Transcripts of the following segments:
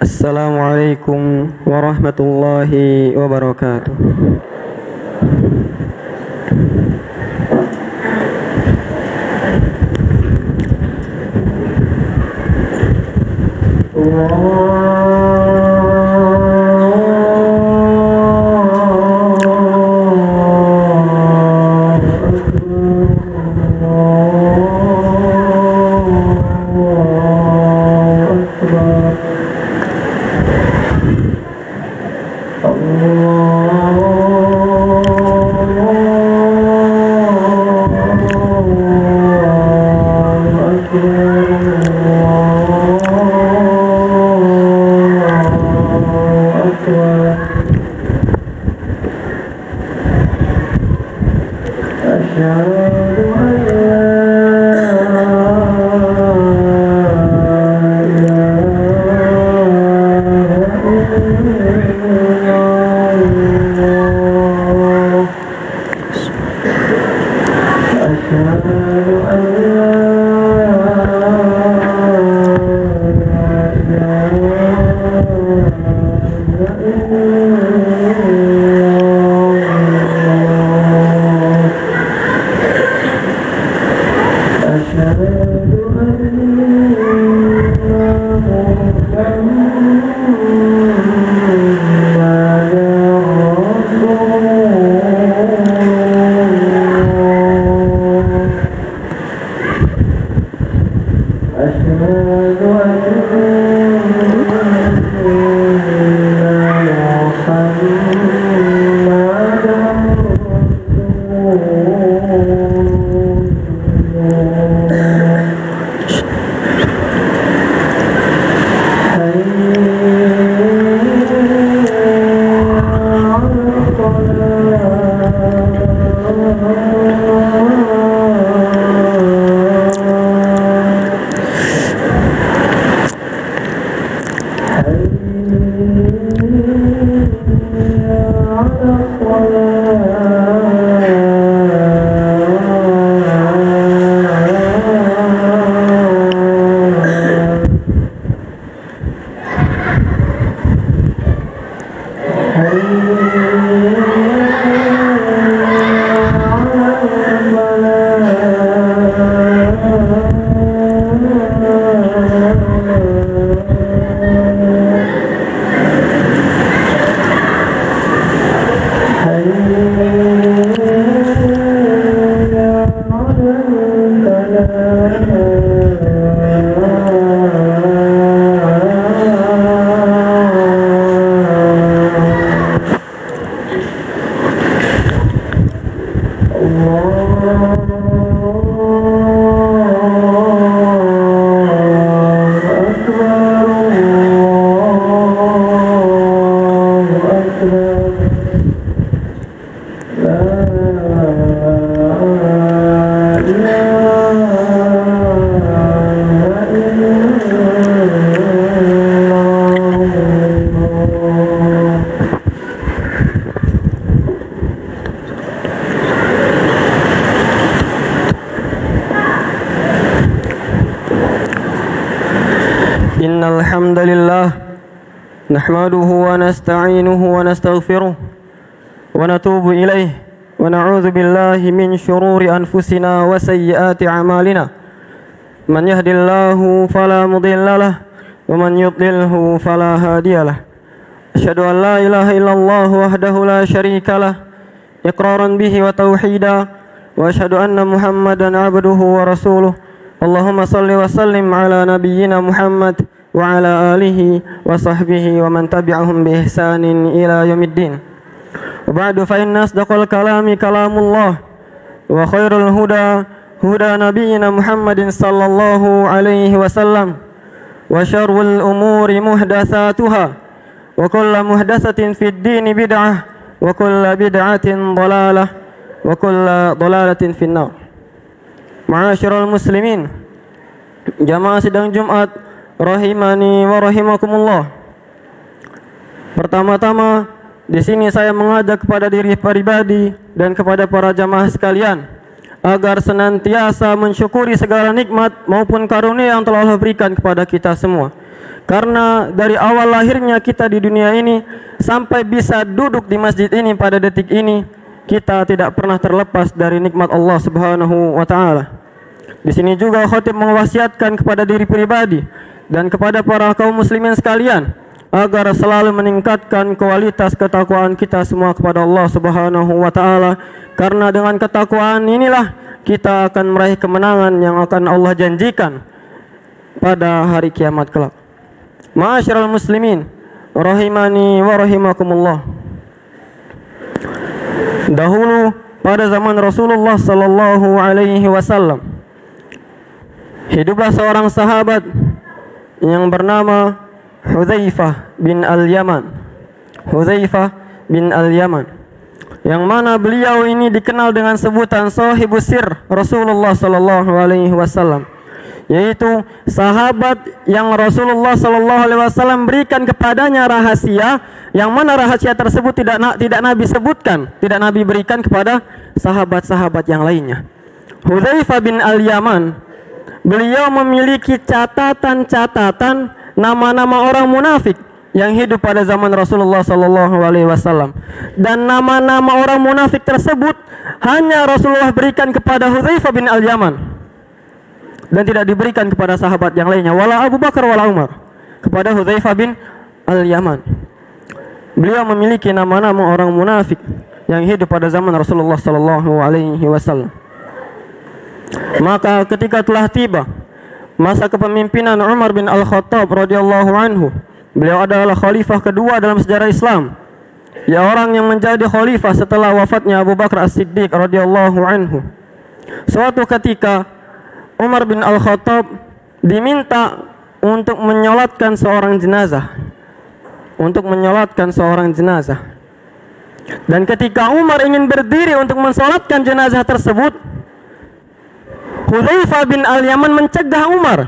Assalamualaikum warahmatullahi wabarakatuh. Innal hamdalillah nahmaduhu wa nasta'inuhu wa nastaghfiruh wa natubu ilayh wa na'udzu billahi min shururi anfusina wa sayyiati a'malina man yahdihillahu fala mudhillalah wa man yudlilhu fala hadiyalah asyhadu an la ilaha illallah wahdahu la syarikalah iqraran bihi wa tauhida wa asyhadu anna muhammadan abduhu wa rasuluh. Allahumma salli wa sallim ala nabiyyina Muhammad wa ala alihi wa sahbihi wa man tabi'ahum bi ihsanin ila yaumiddin. Wa ba'du fa inna asdaqal kalami kalamullah wa khairul huda huda nabiyyina Muhammadin sallallahu alaihi wasallam wa syarrul umuri muhdatsatuha wa kullu muhdatsatin fid dini bid'ah wa kullu bid'atin dhalalah wa kullu dhalalatin finnar. Ma'asyiral muslimin, jamaah sidang Jumat rahimani wa rahimakumullah. Pertama-tama di sini saya mengajak kepada diri pribadi dan kepada para jamaah sekalian agar senantiasa mensyukuri segala nikmat maupun karunia yang telah Allah berikan kepada kita semua, Karena dari awal lahirnya kita di dunia ini sampai bisa duduk di masjid ini pada detik ini, kita tidak pernah terlepas dari nikmat Allah Subhanahu wa taala. Di sini juga khatib mewasiatkan kepada diri pribadi dan kepada para kaum muslimin sekalian agar selalu meningkatkan kualitas ketakwaan kita semua kepada Allah Subhanahu wa taala, karena dengan ketakwaan inilah kita akan meraih kemenangan yang akan Allah janjikan pada hari kiamat kelak. Ma'asyiral muslimin rahimani wa rahimakumullah. Dahulu pada zaman Rasulullah sallallahu alaihi wasallam hiduplah seorang sahabat yang bernama Hudzaifah bin Al-Yaman. Hudzaifah bin Al-Yaman, yang mana beliau ini dikenal dengan sebutan Shahibus Sir Rasulullah sallallahu alaihi wasallam, yaitu sahabat yang Rasulullah sallallahu alaihi wasallam berikan kepadanya rahasia, yang mana rahasia tersebut tidak Nabi sebutkan, tidak Nabi berikan kepada sahabat-sahabat yang lainnya. Hudzaifah bin Al-Yaman, beliau memiliki catatan-catatan nama-nama orang munafik yang hidup pada zaman Rasulullah sallallahu alaihi wasallam, dan nama-nama orang munafik tersebut hanya Rasulullah berikan kepada Hudzaifah bin Al-Yaman dan tidak diberikan kepada sahabat yang lainnya, wala Abu Bakar wala Umar, kepada Hudzaifah bin Al-Yaman. Beliau memiliki nama-nama orang munafik yang hidup pada zaman Rasulullah sallallahu alaihi wasallam. Maka ketika telah tiba masa kepemimpinan Umar bin Al-Khattab radhiyallahu anhu, beliau adalah khalifah kedua dalam sejarah Islam, ya orang yang menjadi khalifah setelah wafatnya Abu Bakar As-Siddiq radhiyallahu anhu. Suatu ketika Umar bin Al-Khattab diminta untuk menyolatkan seorang jenazah, dan ketika Umar ingin berdiri untuk mensolatkan jenazah tersebut, Hudzaifah bin Al-Yaman mencegah Umar,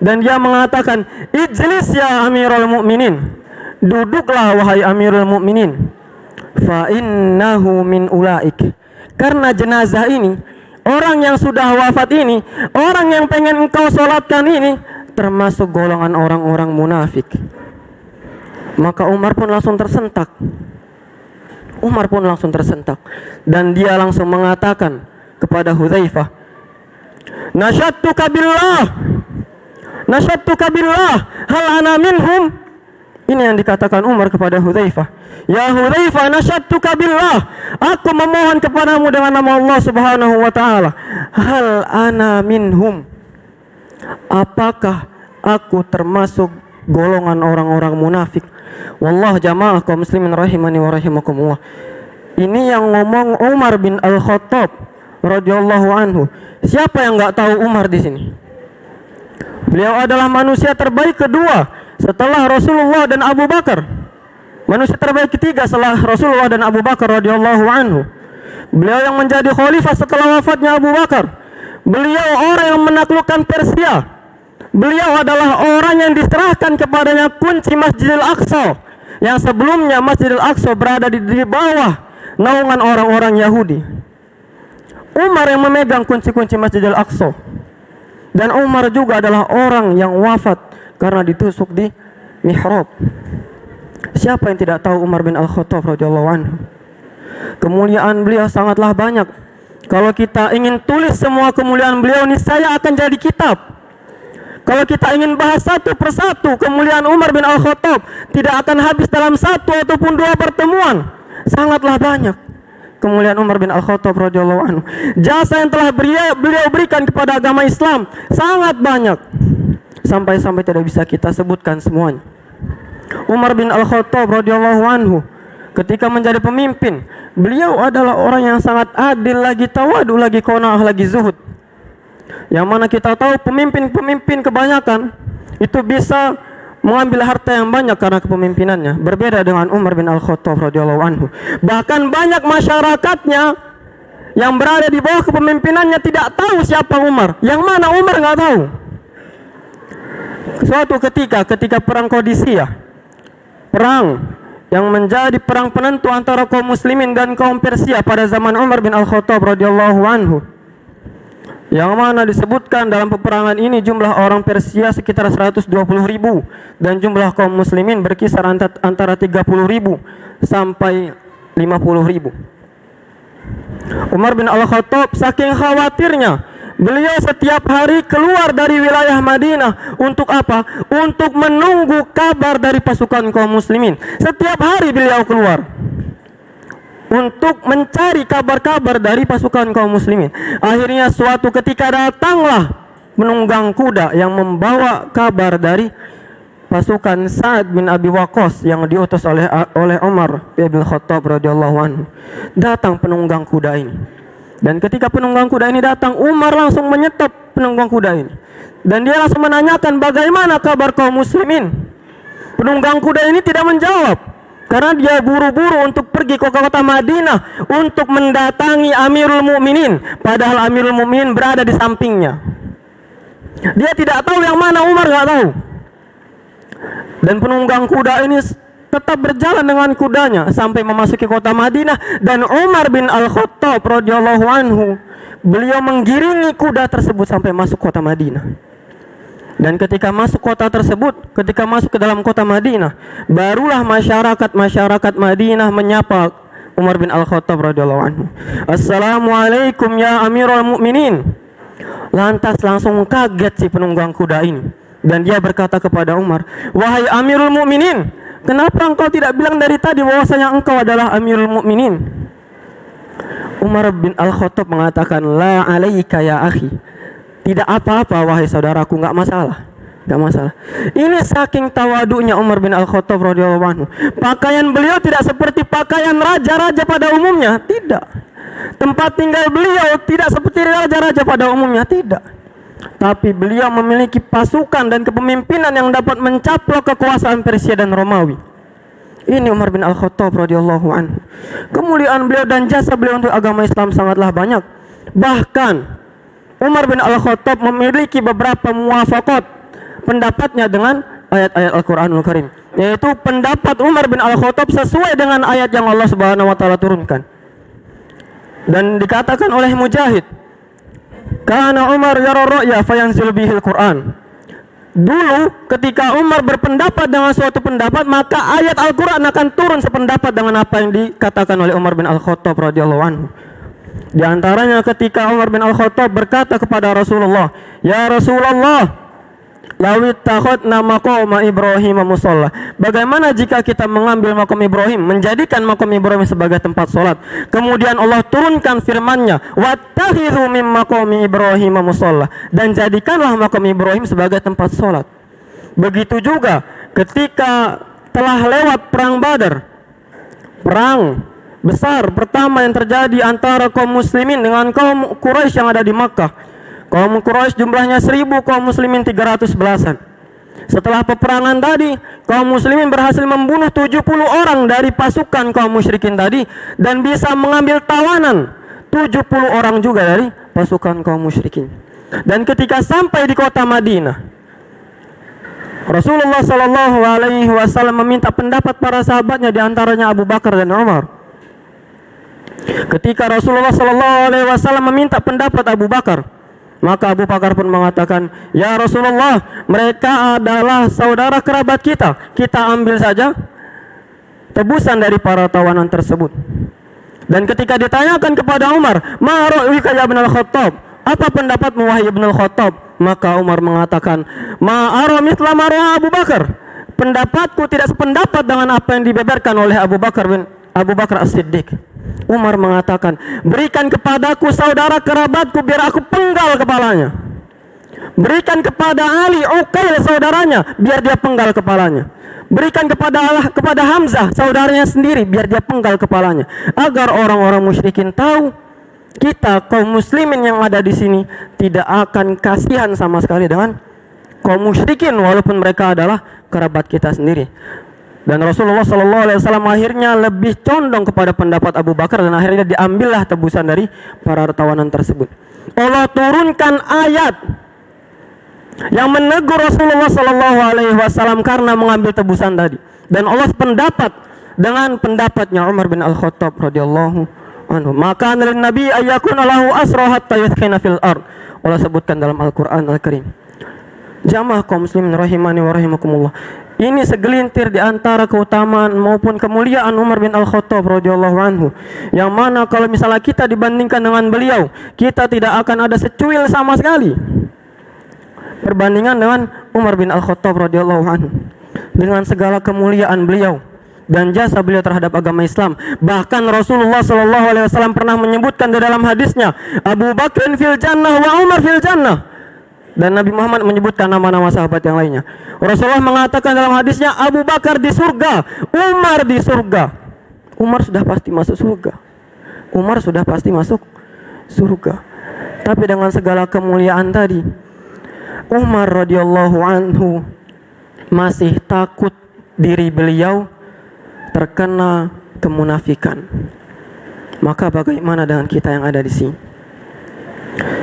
dan dia mengatakan, "Ijlis ya Amirul Mukminin, duduklah wahai Amirul Mukminin, fa innahu min ulaik." Karena jenazah ini, orang yang sudah wafat ini, orang yang pengen engkau solatkan ini, termasuk golongan orang-orang munafik. Maka Umar pun langsung tersentak. Dan dia langsung mengatakan kepada Hudzaifah, Nasyattuka billah, hal ana minhum. Ini yang dikatakan Umar kepada Hudzaifah. Ya Hudzaifah, nasyattuka billah, aku memohon kepadamu dengan nama Allah Subhanahu wa taala, hal ana minhum, apakah aku termasuk golongan orang-orang munafik? Wallah jamaah kaum muslimin rahimani wa rahimakumullah. Ini yang ngomong Umar bin Al-Khattab radhiyallahu anhu. Siapa yang enggak tahu Umar di sini? Beliau adalah manusia terbaik kedua setelah Rasulullah dan Abu Bakar. Manusia terbaik ketiga setelah Rasulullah dan Abu Bakar radhiyallahu anhu. Beliau yang menjadi khalifah setelah wafatnya Abu Bakar. Beliau orang yang menaklukkan Persia. Beliau adalah orang yang diserahkan kepadanya kunci Masjidil Aqsa, yang sebelumnya Masjidil Aqsa berada di bawah naungan orang-orang Yahudi. Umar yang memegang kunci-kunci Masjidil Aqsa. Dan Umar juga adalah orang yang wafat karena ditusuk di mihrab. Siapa yang tidak tahu Umar bin Al-Khattab radhiyallahu anhu? Kemuliaan beliau sangatlah banyak. Kalau kita ingin tulis semua kemuliaan beliau, niscaya akan jadi kitab. Kalau kita ingin bahas satu persatu kemuliaan Umar bin Al-Khattab, tidak akan habis dalam satu ataupun dua pertemuan. Sangatlah banyak kemuliaan Umar bin Al-Khattab radhiyallahu anhu. Jasa yang telah beliau berikan kepada agama Islam sangat banyak, sampai-sampai tidak bisa kita sebutkan semuanya. Umar bin Al-Khattab radhiyallahu anhu ketika menjadi pemimpin, beliau adalah orang yang sangat adil, lagi tawadu, lagi qanaah, lagi zuhud. Yang mana kita tahu pemimpin-pemimpin kebanyakan itu bisa mengambil harta yang banyak karena kepemimpinannya. Berbeda dengan Umar bin Al-Khattab radhiyallahu anhu. Bahkan banyak masyarakatnya yang berada di bawah kepemimpinannya tidak tahu siapa Umar. Yang mana Umar nggak tahu. Suatu ketika perang Qadisiyah, perang yang menjadi perang penentu antara kaum muslimin dan kaum Persia pada zaman Umar bin Al-Khattab radhiyallahu anhu, yang mana disebutkan dalam peperangan ini jumlah orang Persia sekitar 120.000 dan jumlah kaum muslimin berkisar antara 30.000 sampai 50.000. Umar bin Al-Khattab saking khawatirnya, beliau setiap hari keluar dari wilayah Madinah untuk apa? Untuk menunggu kabar dari pasukan kaum muslimin. Setiap hari beliau keluar untuk mencari kabar-kabar dari pasukan kaum muslimin. Akhirnya suatu ketika datanglah penunggang kuda yang membawa kabar dari pasukan Sa'ad bin Abi Waqqas yang diutus oleh Umar bin Khattab radhiyallahu anhu. Datang penunggang kuda ini. Dan ketika penunggang kuda ini datang, Umar langsung menyetop penunggang kuda ini. Dan dia langsung menanyakan bagaimana kabar kaum muslimin. Penunggang kuda ini tidak menjawab karena dia buru-buru untuk pergi ke kota Madinah untuk mendatangi Amirul Mukminin, padahal Amirul Mukminin berada di sampingnya. Dia tidak tahu yang mana, Umar nggak tahu. Dan penunggang kuda ini tetap berjalan dengan kudanya sampai memasuki kota Madinah, dan Umar bin Al-Khattab radhiyallahu anhu, beliau menggiringi kuda tersebut sampai masuk kota Madinah. Dan ketika masuk kota tersebut, ketika masuk ke dalam kota Madinah, barulah masyarakat Madinah menyapa Umar bin Al-Khattab radhiyallahu anhu. Assalamualaikum ya Amirul Mukminin. Lantas langsung kaget si penunggang kuda ini, dan dia berkata kepada Umar, wahai Amirul Mukminin, kenapa engkau tidak bilang dari tadi bahwasanya engkau adalah Amirul Mukminin? Umar bin Al-Khattab mengatakan, la alaika ya akhi. Tidak apa-apa wahai saudaraku, nggak masalah. Ini saking tawadunya Umar bin Al-Khattab radhiyallahu anhu. Pakaian beliau tidak seperti pakaian raja-raja pada umumnya, tidak. Tempat tinggal beliau tidak seperti raja-raja pada umumnya, tidak. Tapi beliau memiliki pasukan dan kepemimpinan yang dapat mencaplok kekuasaan Persia dan Romawi. Ini Umar bin Al-Khattab radhiyallahu anhu. Kemuliaan beliau dan jasa beliau untuk agama Islam sangatlah banyak. Bahkan Umar bin Al-Khattab memiliki beberapa muwafaqat pendapatnya dengan ayat-ayat Al-Quranul Karim, yaitu pendapat Umar bin Al-Khattab sesuai dengan ayat yang Allah Subhanahu wa taala turunkan. Dan dikatakan oleh Mujahid, kana Umar yara ra'ya fayanzil bihil Quran. Dulu ketika Umar berpendapat dengan suatu pendapat, maka ayat Al-Quran akan turun sependapat dengan apa yang dikatakan oleh Umar bin Al-Khattab radhiyallahu anhu. Di antaranya ketika Umar bin Al-Khattab berkata kepada Rasulullah, ya Rasulullah, lawit takhadna maqama Ibrahim musalla. Bagaimana jika kita mengambil makam Ibrahim, menjadikan makam Ibrahim sebagai tempat solat? Kemudian Allah turunkan firman-Nya, wattakhidhu min maqami Ibrahim musalla, dan jadikanlah makam Ibrahim sebagai tempat solat. Begitu juga ketika telah lewat perang Badar, perang besar pertama yang terjadi antara kaum muslimin dengan kaum Quraisy yang ada di Makkah. Kaum Quraisy jumlahnya 1000, kaum muslimin 300 belasan. Setelah peperangan tadi, kaum muslimin berhasil membunuh 70 orang dari pasukan kaum musyrikin tadi, dan bisa mengambil tawanan 70 orang juga dari pasukan kaum musyrikin. Dan ketika sampai di kota Madinah, Rasulullah Shallallahu Alaihi Wasallam meminta pendapat para sahabatnya, di antaranya Abu Bakar dan Umar. Ketika Rasulullah SAW meminta pendapat Abu Bakar, maka Abu Bakar pun mengatakan, ya Rasulullah, mereka adalah saudara kerabat kita, kita ambil saja tebusan dari para tawanan tersebut. Dan ketika ditanyakan kepada Umar, ma ra'yuka ya Ibn Al-Khattab, apa pendapatmu wahai Ibn Al-Khattab? Maka Umar mengatakan, ma ara mithla ma ra'a Abu Bakar, pendapatku tidak sependapat dengan apa yang dibeberkan oleh Abu Bakar As-Siddiq. Umar mengatakan, berikan kepadaku saudara kerabatku biar aku penggal kepalanya. Berikan kepada Ali Uqail saudaranya biar dia penggal kepalanya. Berikan kepada Hamzah saudaranya sendiri biar dia penggal kepalanya. Agar orang-orang musyrikin tahu kita kaum muslimin yang ada di sini tidak akan kasihan sama sekali dengan kaum musyrikin walaupun mereka adalah kerabat kita sendiri. Dan Rasulullah SAW akhirnya lebih condong kepada pendapat Abu Bakar, dan akhirnya diambillah tebusan dari para tawanan tersebut. Allah turunkan ayat yang menegur Rasulullah SAW karena mengambil tebusan tadi. Dan Allah sependapat dengan pendapatnya Umar bin Al-Khattab radhiyallahu anhu. Maka dari Nabi ayyakuna lahu asra hatta yuthkhina fil ard. Allah sebutkan dalam Al-Quran Al-Karim. Jamaah kaum muslimin rahimani wa rahimakumullah. Ini segelintir di antara keutamaan maupun kemuliaan Umar bin Al-Khattab radhiyallahu anhu, yang mana kalau misalnya kita dibandingkan dengan beliau, kita tidak akan ada secuil sama sekali perbandingan dengan Umar bin Al-Khattab radhiyallahu anhu, dengan segala kemuliaan beliau dan jasa beliau terhadap agama Islam. Bahkan Rasulullah SAW pernah menyebutkan di dalam hadisnya, Abu Bakr fil jannah wa Umar fil jannah. Dan Nabi Muhammad menyebutkan nama-nama sahabat yang lainnya. Rasulullah mengatakan dalam hadisnya, Abu Bakar di surga, Umar di surga. Umar sudah pasti masuk surga. Umar sudah pasti masuk surga. Tapi dengan segala kemuliaan tadi, Umar radhiyallahu anhu masih takut diri beliau terkena kemunafikan. Maka bagaimana dengan kita yang ada di sini?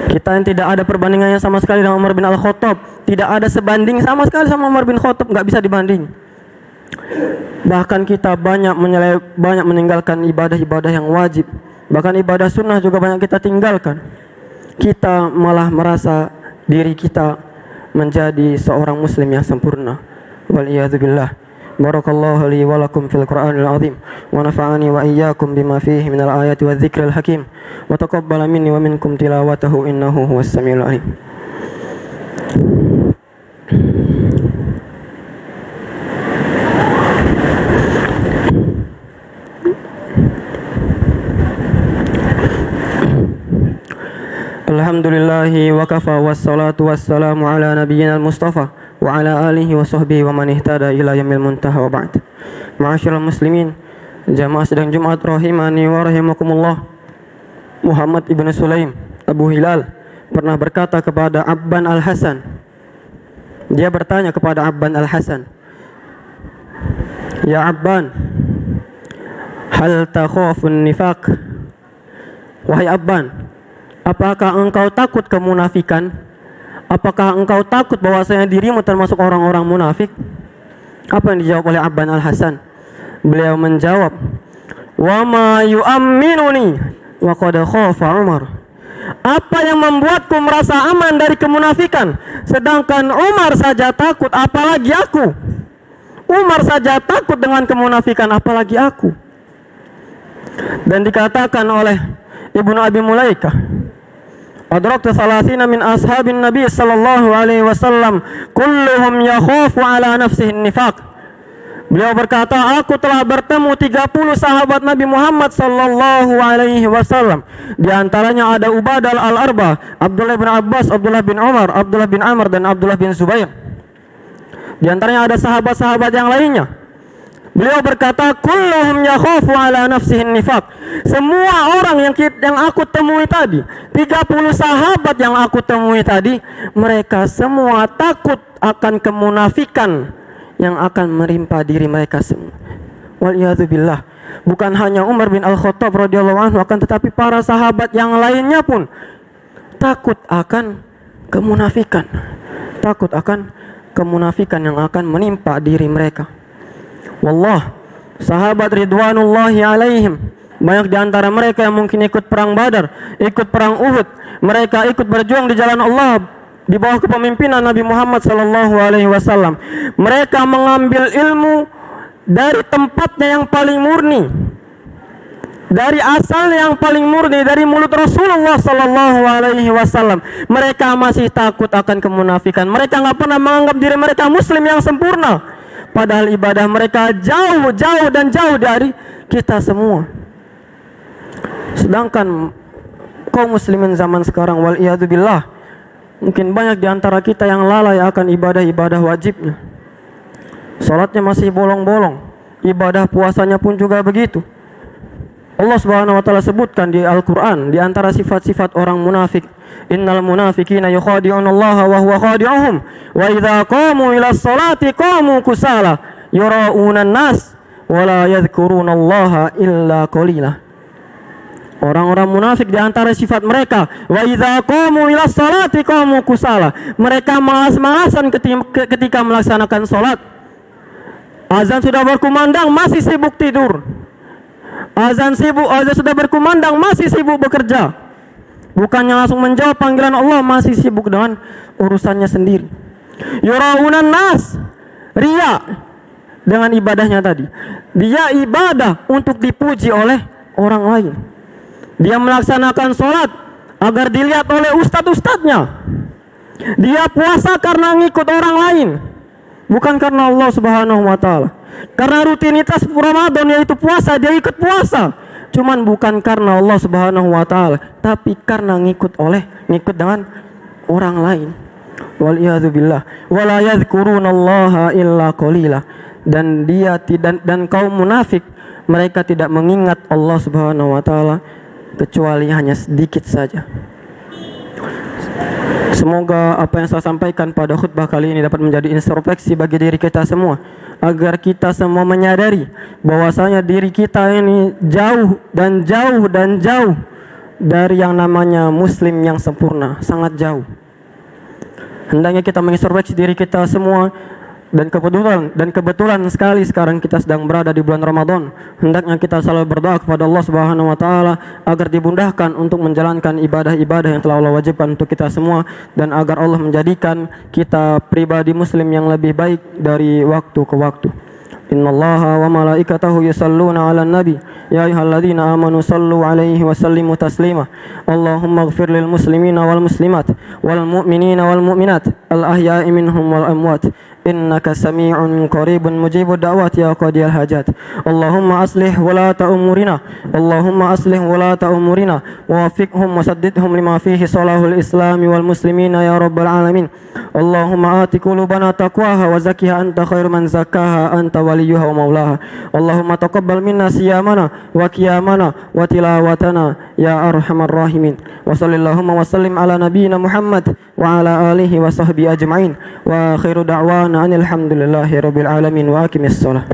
Kita yang tidak ada perbandingannya sama sekali dengan Umar bin Al-Khattab, tidak ada sebanding sama sekali sama Umar bin Khattab, nggak bisa dibanding. Bahkan kita banyak meninggalkan ibadah-ibadah yang wajib, bahkan ibadah sunnah juga banyak kita tinggalkan. Kita malah merasa diri kita menjadi seorang muslim yang sempurna. Waliyadzubillah. Barakallahu li wa lakum fil Qur'anil azim wa nafa'ani wa iyyakum bima fihi minal ayati wadh-dhikril hakim wa taqabbala minni wa minkum tilawatahu innahu huwas samiul alim. Alhamdulillahi wa kafa wassalatu wassalamu ala nabiyyina al-mustafa wa ala alihi wa sahbihi wa man ihtada ila yaumil muntaha wa ba'd. Ma'asyiral muslimin, jamaah sidang Jumat rahimani wa rahimakumullah. Muhammad ibn Sulaim Abu Hilal pernah berkata kepada Abban al-Hasan. Dia bertanya kepada Abban al-Hasan, "Ya Abban, hal takhafun nifaq?" Wahai Abban, apakah engkau takut kemunafikan? Apakah engkau takut bahwasanya dirimu termasuk orang-orang munafik? Apa yang dijawab oleh Abban al-Hasan? Beliau menjawab, "Wa ma yu'amminuni wa qad khafa Umar." Apa yang membuatku merasa aman dari kemunafikan, sedangkan Umar saja takut, apalagi aku? Umar saja takut dengan kemunafikan, apalagi aku? Dan dikatakan oleh Ibnu Abi Mulaikah, adraktu salasina min ashabin Nabi sallallahu alaihi wasallam kulluhum yakhafu ala nafsihi nifaq. Beliau berkata, aku telah bertemu 30 sahabat Nabi Muhammad sallallahu alaihi wasallam. Di antaranya ada Ubadah al-Arba, Abdullah bin Abbas, Abdullah bin Umar, Abdullah bin Amr dan Abdullah bin Zubair. Di antaranya ada sahabat-sahabat yang lainnya. Beliau berkata, kulluhum yakhafu ala nafsihi nifaq. Semua orang yang aku temui tadi, 30 sahabat yang aku temui tadi, mereka semua takut akan kemunafikan yang akan menimpa diri mereka semua. Waliyadzubillah. Bukan hanya Umar bin Al-Khattab radhiyallahu anhu, akan tetapi para sahabat yang lainnya pun takut akan kemunafikan. Takut akan kemunafikan yang akan menimpa diri mereka. Wallah, sahabat ridwanullahi alaihim, banyak di antara mereka yang mungkin ikut perang Badar, ikut perang Uhud. Mereka ikut berjuang di jalan Allah di bawah kepemimpinan Nabi Muhammad sallallahu alaihi wasallam. Mereka mengambil ilmu dari tempatnya yang paling murni, dari asal yang paling murni, dari mulut Rasulullah sallallahu alaihi wasallam. Mereka masih takut akan kemunafikan. Mereka nggak pernah menganggap diri mereka muslim yang sempurna, padahal ibadah mereka jauh dan jauh dari kita semua. Sedangkan kaum muslimin zaman sekarang, waliyadzubillah, mungkin banyak di antara kita yang lalai akan ibadah-ibadah wajibnya. Salatnya masih bolong-bolong, ibadah puasanya pun juga begitu. Allah Subhanahu wa taala sebutkan di Al-Qur'an di antara sifat-sifat orang munafik, innal munafiqina yukhadi'unallaha wa huwa khadi'uhum wa idza qamu ila sholati qamu kusala yura'unan nas wa la yadhkurunallaha illa qalila. Orang-orang munafik di antara sifat mereka, wa idza qamu ila sholati qamu kusala. Mereka malas-malasan ketika melaksanakan salat. Azan sudah berkumandang masih sibuk tidur. Azan sudah berkumandang masih sibuk bekerja. Bukannya langsung menjawab panggilan Allah, masih sibuk dengan urusannya sendiri. Yuraunan nas, riya dengan ibadahnya tadi. Dia ibadah untuk dipuji oleh orang lain. Dia melaksanakan sholat agar dilihat oleh ustadz-ustadznya. Dia puasa karena ngikut orang lain, bukan karena Allah Subhanahu wa ta'ala. Karena rutinitas Ramadan yaitu puasa, dia ikut puasa, cuman bukan karena Allah Subhanahu wa ta'ala, tapi karena ngikut dengan orang lain. Waliyadzubillah. Wala yadhkurunallaha illa qalila. Dan kaum munafik, mereka tidak mengingat Allah Subhanahu wa ta'ala kecuali hanya sedikit saja. Semoga apa yang saya sampaikan pada khutbah kali ini dapat menjadi introspeksi bagi diri kita semua, agar kita semua menyadari bahwasanya diri kita ini jauh dari yang namanya muslim yang sempurna, sangat jauh. Hendaknya kita mengintrospeksi diri kita semua. Dan kebetulan sekali sekarang kita sedang berada di bulan Ramadan. Hendaknya kita selalu berdoa kepada Allah Subhanahu wa ta'ala agar dimudahkan untuk menjalankan ibadah-ibadah yang telah Allah wajibkan untuk kita semua, dan agar Allah menjadikan kita pribadi muslim yang lebih baik dari waktu ke waktu. Innallaha wa malaikatahu yusalluna 'alan nabi ya ayyuhalladzina amanu sallu 'alaihi wa sallimu taslima. Allahumma ighfir lil muslimina wal muslimat wal mu'minina wal mu'minat al ahya'i minhum wal amwat innaka sami'un qaribun mujibud da'wat ya qadiyal hajat. Allahumma aslih wulata umurina wa wafiqhum wa saddidhum lima fihi salahul islami wal muslimina ya rabbal alamin. Allahumma ati qulubana taqwaha wa zakkiha anta khairu man zakkaha anta waliyuha wa maulaha. Allahumma taqabbal minna siyamana wa qiyamana wa tilawatana ya arhamar rahimin. Wa sallallahu wa sallim ala nabiyyina Muhammad wa ala alihi wa sahbihi ajma'in. Wa khairu da'wana alhamdulillahi rabbil alamin wa aqimis shalah.